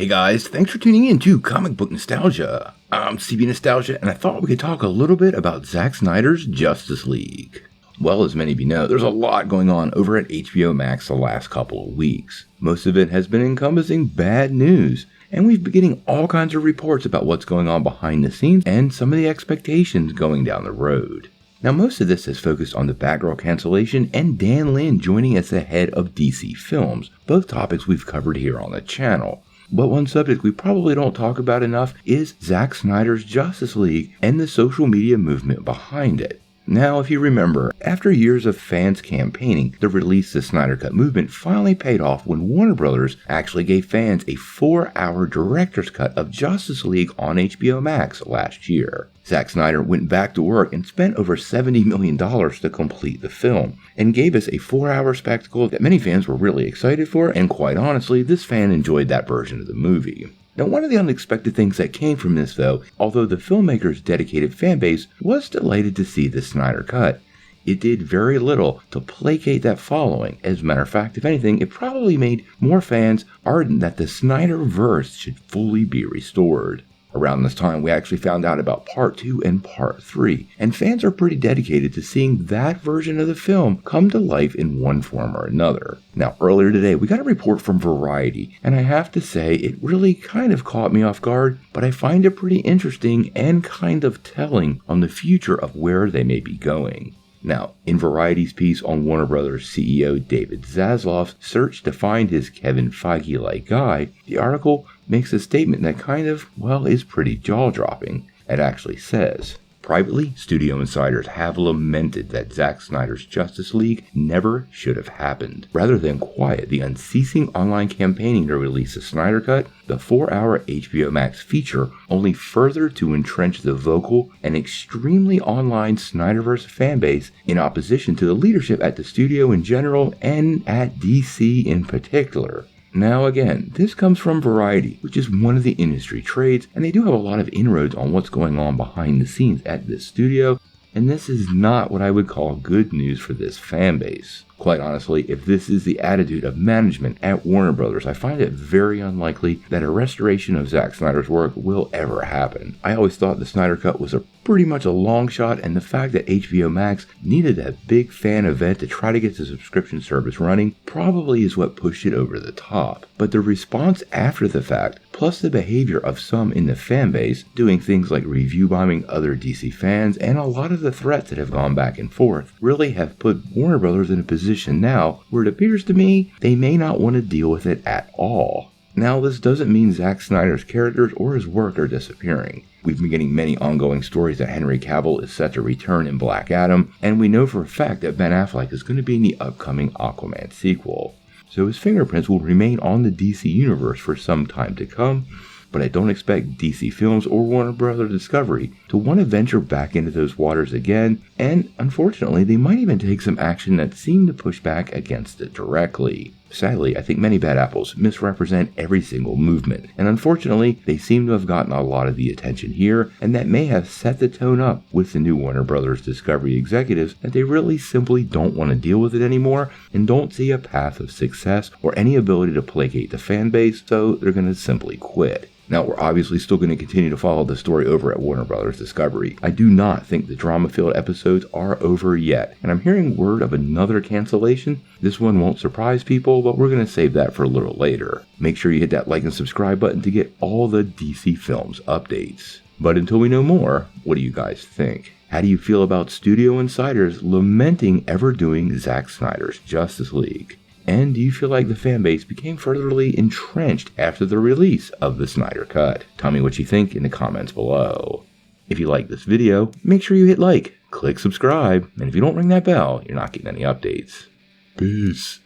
Hey guys, thanks for tuning in to Comic Book Nostalgia. I'm CB Nostalgia, and I thought we could talk a little bit about Zack Snyder's Justice League. Well, as many of you know, there's a lot going on over at HBO Max the last couple of weeks. Most of it has been encompassing bad news, and we've been getting all kinds of reports about what's going on behind the scenes and some of the expectations going down the road. Now, most of this is focused on the Batgirl cancellation and Dan Lin joining as the head of DC Films, both topics we've covered here on the channel. But one subject we probably don't talk about enough is Zack Snyder's Justice League and the social media movement behind it. Now, if you remember, after years of fans campaigning, the release of the Snyder Cut movement finally paid off when Warner Bros. Actually gave fans a 4-hour director's cut of Justice League on HBO Max last year. Zack Snyder went back to work and spent over $70 million to complete the film, and gave us a 4-hour spectacle that many fans were really excited for, and quite honestly, this fan enjoyed that version of the movie. Now, one of the unexpected things that came from this, though, although the filmmaker's dedicated fanbase was delighted to see the Snyder Cut, it did very little to placate that following. As a matter of fact, if anything, it probably made more fans ardent that the Snyderverse should fully be restored. Around this time, we actually found out about Part 2 and Part 3, and fans are pretty dedicated to seeing that version of the film come to life in one form or another. Now, earlier today, we got a report from Variety, and I have to say, it really kind of caught me off guard, but I find it pretty interesting and kind of telling on the future of where they may be going. Now, in Variety's piece on Warner Bros. CEO David Zaslav's search to find his Kevin Feige-like guy, the article makes a statement that kind of, well, is pretty jaw-dropping. It actually says, "Privately, studio insiders have lamented that Zack Snyder's Justice League never should have happened. Rather than quiet the unceasing online campaigning to release the Snyder Cut, the 4-hour HBO Max feature only further to entrench the vocal and extremely online Snyderverse fanbase in opposition to the leadership at the studio in general and at DC in particular." Now again, this comes from Variety, which is one of the industry trades, and they do have a lot of inroads on what's going on behind the scenes at this studio, and this is not what I would call good news for this fan base. Quite honestly, if this is the attitude of management at Warner Bros., I find it very unlikely that a restoration of Zack Snyder's work will ever happen. I always thought the Snyder Cut was pretty much a long shot, and the fact that HBO Max needed a big fan event to try to get the subscription service running probably is what pushed it over the top. But the response after the fact, plus the behavior of some in the fan base, doing things like review bombing other DC fans, and a lot of the threats that have gone back and forth, really have put Warner Bros. In a position now where it appears to me they may not want to deal with it at all. Now, this doesn't mean Zack Snyder's characters or his work are disappearing. We've been getting many ongoing stories that Henry Cavill is set to return in Black Adam, and we know for a fact that Ben Affleck is going to be in the upcoming Aquaman sequel. So his fingerprints will remain on the DC universe for some time to come, but I don't expect DC Films or Warner Bros. Discovery to want to venture back into those waters again, and unfortunately they might even take some action that seemed to push back against it directly. Sadly, I think many bad apples misrepresent every single movement, and unfortunately they seem to have gotten a lot of the attention here, and that may have set the tone up with the new Warner Bros. Discovery executives that they really simply don't want to deal with it anymore and don't see a path of success or any ability to placate the fan base, so they're going to simply quit. Now, we're obviously still going to continue to follow the story over at Warner Bros. Discovery. I do not think the drama-filled episodes are over yet, and I'm hearing word of another cancellation. This one won't surprise people, but we're going to save that for a little later. Make sure you hit that like and subscribe button to get all the DC Films updates. But until we know more, what do you guys think? How do you feel about studio insiders lamenting ever doing Zack Snyder's Justice League? And do you feel like the fanbase became furtherly entrenched after the release of the Snyder Cut? Tell me what you think in the comments below. If you like this video, make sure you hit like, click subscribe, and if you don't ring that bell, you're not getting any updates. Peace.